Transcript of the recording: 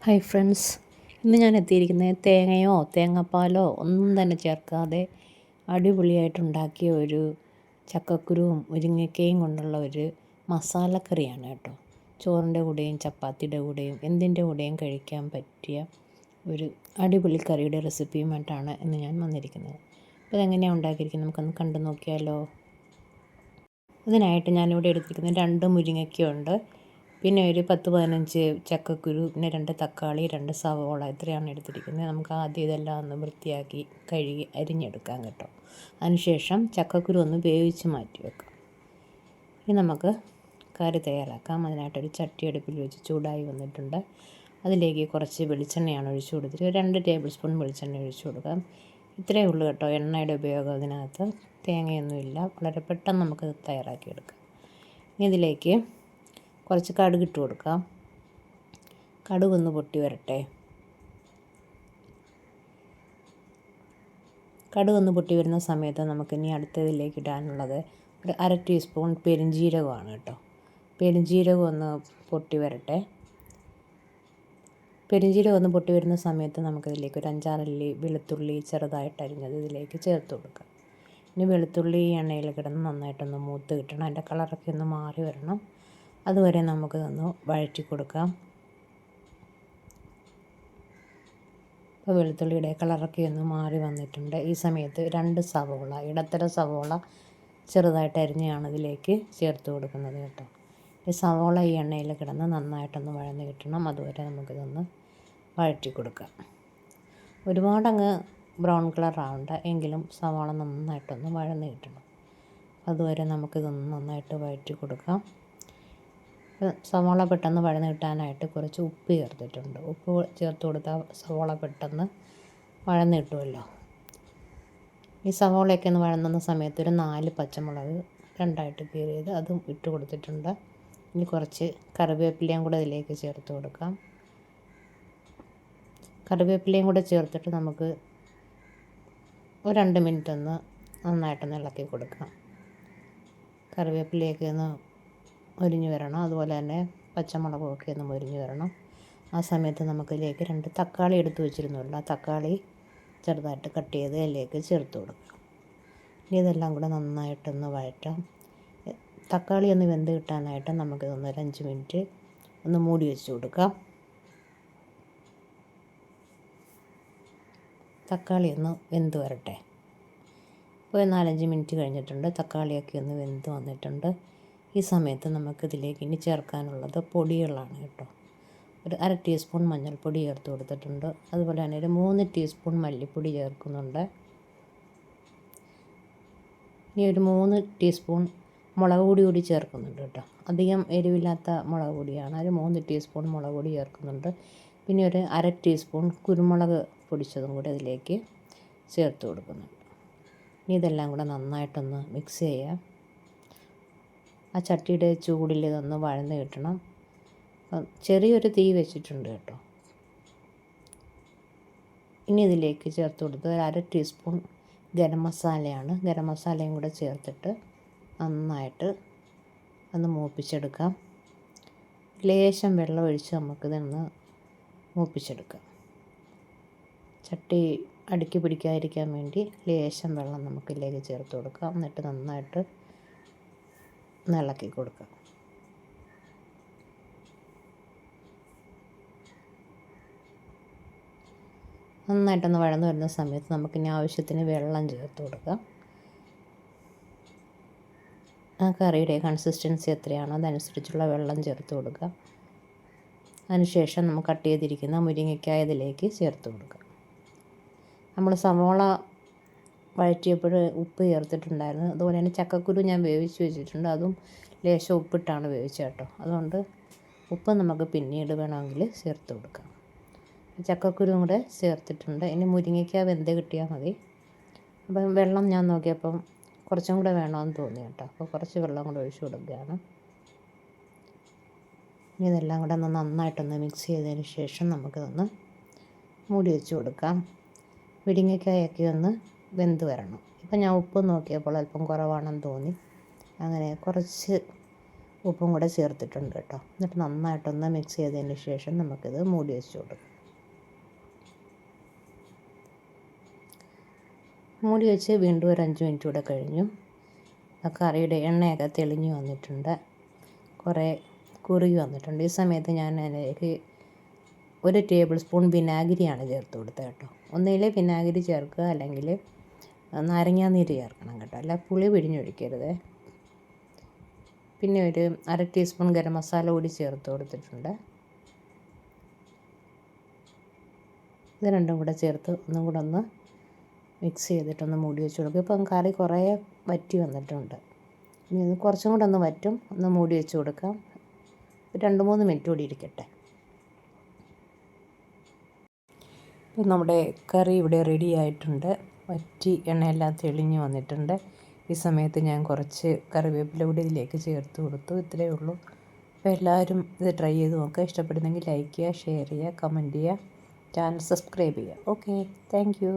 Hi friends, ഇന്ന് ഞാൻ എത്തിയിരിക്കുന്നത് തേങ്ങയോ തേങ്ങാപ്പാലോ ഒന്നും തന്നെ ചേർക്കാതെ അടിപൊളിയായിട്ടുണ്ടാക്കിയ ഒരു ചക്കക്കുരുവും മുരിങ്ങയ്ക്കയും കൊണ്ടുള്ള ഒരു മസാലക്കറിയാണ് കേട്ടോ. ചോറിൻ്റെ കൂടെയും ചപ്പാത്തിയുടെ കൂടെയും എന്തിൻ്റെ കൂടെയും കഴിക്കാൻ പറ്റിയ ഒരു അടിപൊളി കറിയുടെ റെസിപ്പിയുമായിട്ടാണ് ഇന്ന് ഞാൻ വന്നിരിക്കുന്നത്. അപ്പോൾ ഇതെങ്ങനെയാണ് ഉണ്ടാക്കിയിരിക്കുന്നത് നമുക്കൊന്ന് കണ്ടു നോക്കിയാലോ. അതിനായിട്ട് ഞാനിവിടെ എടുത്തിരിക്കുന്നത് 2 മുരിങ്ങയ്ക്കയുണ്ട്, പിന്നെ ഒരു 10-15 ചക്കക്കുരു, പിന്നെ 2 തക്കാളി, 2 സവോള, ഇത്രയാണ് എടുത്തിരിക്കുന്നത്. നമുക്ക് ആദ്യം ഇതെല്ലാം ഒന്ന് വൃത്തിയാക്കി കഴുകി അരിഞ്ഞെടുക്കാം കേട്ടോ. അതിനുശേഷം ചക്കക്കുരു ഒന്ന് വേവിച്ച് മാറ്റി വെക്കാം. ഇനി നമുക്ക് കറി തയ്യാറാക്കാം. അതിനായിട്ടൊരു ചട്ടി അടുപ്പിൽ വെച്ച് ചൂടായി വന്നിട്ടുണ്ട്. അതിലേക്ക് കുറച്ച് വെളിച്ചെണ്ണയാണ് ഒഴിച്ചു കൊടുത്തിട്ട് 2 ടേബിൾ സ്പൂൺ വെളിച്ചെണ്ണ ഒഴിച്ചു കൊടുക്കാം. ഇത്രയേ ഉള്ളൂ കേട്ടോ എണ്ണയുടെ ഉപയോഗം അതിനകത്ത്. തേങ്ങയൊന്നുമില്ല, വളരെ പെട്ടെന്ന് നമുക്ക് തയ്യാറാക്കിയെടുക്കാം. ഇനി ഇതിലേക്ക് കുറച്ച് കടുക് ഇട്ട് കൊടുക്കാം. കടുകൊന്ന് പൊട്ടി വരട്ടെ. കടുകൊന്ന് പൊട്ടി വരുന്ന സമയത്ത് നമുക്കിനി അടുത്തതിലേക്ക് ഇടാനുള്ളത് ഒരു 1/2 ടീസ്പൂൺ പെരുംജീരകമാണ് കേട്ടോ. പെരുംജീരകം ഒന്ന് പൊട്ടി വരട്ടെ. പെരുംജീരകം ഒന്ന് പൊട്ടി വരുന്ന സമയത്ത് നമുക്കിതിലേക്ക് ഒരു 5-6 അല്ലി വെളുത്തുള്ളി ചെറുതായിട്ട് അരിഞ്ഞത് ഇതിലേക്ക് ചേർത്ത് കൊടുക്കാം. ഇനി വെളുത്തുള്ളി എണ്ണയിൽ കിടന്ന് നന്നായിട്ടൊന്ന് മൂത്ത് കിട്ടണം. അതിൻ്റെ കളറൊക്കെ ഒന്ന് മാറി വരണം. അതുവരെ നമുക്കിതൊന്ന് വഴറ്റി കൊടുക്കാം. ഇപ്പോൾ വെളുത്തുള്ളിയുടെ കളറൊക്കെ ഒന്ന് മാറി വന്നിട്ടുണ്ട്. ഈ സമയത്ത് 2 സവോള, ഇടത്തരം സവോള ചെറുതായിട്ട് അരിഞ്ഞാണ് ഇതിലേക്ക് ചേർത്ത് കൊടുക്കുന്നത് കേട്ടോ. ഈ സവോള ഈ എണ്ണയിൽ കിടന്ന് നന്നായിട്ടൊന്ന് വഴന്ന് കിട്ടണം. അതുവരെ നമുക്കിതൊന്ന് വഴറ്റി കൊടുക്കാം. ഒരുപാടങ്ങ് ബ്രൗൺ കളർ ആവണ്ട, എങ്കിലും സവോള നന്നായിട്ടൊന്ന് വഴന്ന് കിട്ടണം. അതുവരെ നമുക്കിതൊന്ന് നന്നായിട്ട് വഴറ്റി കൊടുക്കാം. സവോള പെട്ടെന്ന് വഴന്ന് കിട്ടാനായിട്ട് കുറച്ച് ഉപ്പ് ചേർത്തിട്ടുണ്ട്. ഉപ്പ് ചേർത്ത് കൊടുത്താൽ സവോള പെട്ടെന്ന് വഴന്ന് കിട്ടുമല്ലോ. ഈ സവോളയൊക്കെ ഒന്ന് വഴന്നുന്ന സമയത്ത് ഒരു 4 പച്ചമുളക് 2ആയിട്ട് കീറിയത് അതും ഇട്ട് കൊടുത്തിട്ടുണ്ട്. ഇനി കുറച്ച് കറിവേപ്പിലയും കൂടെ ഇതിലേക്ക് ചേർത്ത് കൊടുക്കാം. കറിവേപ്പിലയും കൂടെ ചേർത്തിട്ട് നമുക്ക് ഒരു 2 മിനിറ്റ് ഒന്ന് നന്നായിട്ടൊന്ന് ഇളക്കി കൊടുക്കാം. കറിവേപ്പിലയൊക്കെ ഒന്ന് മൊരിഞ്ഞ് വരണം. അതുപോലെ തന്നെ പച്ചമുളകും ഒക്കെ ഒന്ന് മൊരിഞ്ഞ് വരണം. ആ സമയത്ത് നമുക്കിതിലേക്ക് 2 തക്കാളി എടുത്ത് വെച്ചിരുന്നുണ്ട്. ആ തക്കാളി ചെറുതായിട്ട് കട്ട് ചെയ്ത് അതിലേക്ക് ചേർത്ത് കൊടുക്കാം. ഇനി ഇതെല്ലാം കൂടെ നന്നായിട്ടൊന്ന് വഴറ്റാം. തക്കാളി ഒന്ന് വെന്ത് കിട്ടാനായിട്ട് നമുക്കിതൊന്ന് ഒരു 5 മിനിറ്റ് ഒന്ന് മൂടി വെച്ച് കൊടുക്കാം. തക്കാളി ഒന്ന് വെന്ത് വരട്ടെ. ഇപ്പോൾ 4-5 മിനിറ്റ് കഴിഞ്ഞിട്ടുണ്ട്. തക്കാളിയൊക്കെ ഒന്ന് വെന്ത് വന്നിട്ടുണ്ട്. ഈ സമയത്ത് നമുക്കിതിലേക്ക് ഇനി ചേർക്കാനുള്ളത് പൊടികളാണ് കേട്ടോ. ഒരു 1/2 ടീസ്പൂൺ മഞ്ഞൾപ്പൊടി ചേർത്ത് കൊടുത്തിട്ടുണ്ട്. അതുപോലെ തന്നെ ഒരു 3 ടീസ്പൂൺ മല്ലിപ്പൊടി ചേർക്കുന്നുണ്ട്. ഇനി ഒരു 3 ടീസ്പൂൺ മുളക് പൊടി കൂടി ചേർക്കുന്നുണ്ട് കേട്ടോ. അധികം എരിവില്ലാത്ത മുളക് പൊടിയാണ്. ഒരു 3 ടീസ്പൂൺ മുളക് പൊടി ചേർക്കുന്നുണ്ട്. പിന്നെ ഒരു 1/2 ടീസ്പൂൺ കുരുമുളക് പൊടിച്ചതും കൂടി അതിലേക്ക് ചേർത്ത് കൊടുക്കുന്നുണ്ട്. ഇനി ഇതെല്ലാം കൂടെ നന്നായിട്ടൊന്ന് മിക്സ് ചെയ്യാം. ആ ചട്ടിയുടെ ചൂടിൽ ഇതൊന്ന് വഴന്ന് കിട്ടണം. ചെറിയൊരു തീ വെച്ചിട്ടുണ്ട് കേട്ടോ. ഇനി ഇതിലേക്ക് ചേർത്ത് കൊടുത്തത് 1/2 ടീസ്പൂൺ ഗരം മസാലയാണ്. ഗരം മസാലയും കൂടെ ചേർത്തിട്ട് നന്നായിട്ട് ഒന്ന് മൂപ്പിച്ചെടുക്കാം. ലേശം വെള്ളം ഒഴിച്ച് നമുക്കിതൊന്ന് മൂപ്പിച്ചെടുക്കാം. ചട്ടി അടുക്കി പിടിക്കാതിരിക്കാൻ വേണ്ടി ലേശം വെള്ളം നമുക്കിതിലേക്ക് ചേർത്ത് കൊടുക്കാം. എന്നിട്ട് നന്നായിട്ട് ഇളക്കി കൊടുക്കാം. നന്നായിട്ടൊന്ന് വഴന്ന് വരുന്ന സമയത്ത് നമുക്കിനി ആവശ്യത്തിന് വെള്ളം ചേർത്ത് കൊടുക്കാം. ആ കറിയുടെ കൺസിസ്റ്റൻസി എത്രയാണോ അതനുസരിച്ചുള്ള വെള്ളം ചേർത്ത് കൊടുക്കാം. അതിനുശേഷം നമുക്ക് കട്ട് ചെയ്തിരിക്കുന്ന മുരിങ്ങയ്ക്കായ ഇതിലേക്ക് ചേർത്ത് കൊടുക്കാം. നമ്മൾ സവോള വഴറ്റിയപ്പോൾ ഉപ്പ് ചേർത്തിട്ടുണ്ടായിരുന്നു. അതുപോലെ തന്നെ ചക്കക്കുരു ഞാൻ വേവിച്ച് വെച്ചിട്ടുണ്ട്. അതും ലേശം ഉപ്പിട്ടാണ് വേവിച്ചത് കേട്ടോ. അതുകൊണ്ട് ഉപ്പ് നമുക്ക് പിന്നീട് വേണമെങ്കിൽ ചേർത്ത് കൊടുക്കാം. ചക്കക്കുരുവും കൂടെ ചേർത്തിട്ടുണ്ട്. ഇനി മുരിങ്ങയ്ക്ക വെന്ത് കിട്ടിയാൽ മതി. അപ്പം വെള്ളം ഞാൻ നോക്കിയപ്പം കുറച്ചും കൂടെ വേണമെന്ന് തോന്നി കേട്ടോ. അപ്പോൾ കുറച്ച് വെള്ളം കൂടെ ഒഴിച്ച് കൊടുക്കുകയാണ്. ഇനി ഇതെല്ലാം കൂടെ ഒന്ന് നന്നായിട്ടൊന്ന് മിക്സ് ചെയ്തതിന് ശേഷം നമുക്കിതൊന്ന് മൂടി വെച്ച് കൊടുക്കാം. മുരിങ്ങയ്ക്കായൊക്കെ ഒന്ന് വെന്ത് വരണം. ഇപ്പം ഞാൻ ഉപ്പ് നോക്കിയപ്പോൾ അല്പം കുറവാണെന്ന് തോന്നി. അങ്ങനെ കുറച്ച് ഉപ്പും കൂടെ ചേർത്തിട്ടുണ്ട് കേട്ടോ. എന്നിട്ട് നന്നായിട്ടൊന്ന് മിക്സ് ചെയ്തതിന് ശേഷം നമുക്കിത് മൂടി വെച്ച് കൊടുക്കാം. മൂടി വെച്ച് വീണ്ടും ഒരു 5 മിനിറ്റ് കൂടെ കഴിഞ്ഞു. ആ കറിയുടെ എണ്ണയൊക്കെ തെളിഞ്ഞു വന്നിട്ടുണ്ട്, കുറേ കുറുകി വന്നിട്ടുണ്ട്. ഈ സമയത്ത് ഞാൻ അതിലേക്ക് 1 ടേബിൾ സ്പൂൺ വിനാഗിരിയാണ് ചേർത്ത് കൊടുത്തത് കേട്ടോ. ഒന്നുകിൽ വിനാഗിരി ചേർക്കുക, അല്ലെങ്കിൽ നാരങ്ങാനീര് ചേർക്കണം കേട്ടോ, അല്ല പുളി പിഴിഞ്ഞൊഴിക്കരുത്. പിന്നെ ഒരു 1/2 ടീസ്പൂൺ ഗരം മസാല കൂടി ചേർത്ത് കൊടുത്തിട്ടുണ്ട്. ഇത് രണ്ടും കൂടെ ചേർത്ത് ഒന്നും കൂടെ ഒന്ന് മിക്സ് ചെയ്തിട്ടൊന്ന് മൂടി വെച്ച് കൊടുക്കുക. ഇപ്പം കറി കുറേ വറ്റി വന്നിട്ടുണ്ട്. ഇനി ഇത് കുറച്ചും കൂടെ ഒന്ന് വറ്റും, ഒന്ന് മൂടി വെച്ച് കൊടുക്കാം. 2-3 മിനിറ്റ് കൂടി ഇരിക്കട്ടെ. ഇപ്പം നമ്മുടെ കറി ഇവിടെ റെഡി ആയിട്ടുണ്ട്. വറ്റി എണ്ണയെല്ലാം തെളിഞ്ഞ് വന്നിട്ടുണ്ട്. ഈ സമയത്ത് ഞാൻ കുറച്ച് കറിവേപ്പില കൂടി ഇതിലേക്ക് ചേർത്ത് കൊടുത്തു. ഇത്രയേ ഉള്ളൂ. അപ്പോൾ എല്ലാവരും ഇത് ട്രൈ ചെയ്ത് നോക്കുക. ഇഷ്ടപ്പെടുന്നെങ്കിൽ ലൈക്ക് ചെയ്യുക, ഷെയർ ചെയ്യുക, കമൻറ്റ് ചെയ്യുക, ചാനൽ സബ്സ്ക്രൈബ് ചെയ്യുക. Okay, thank you.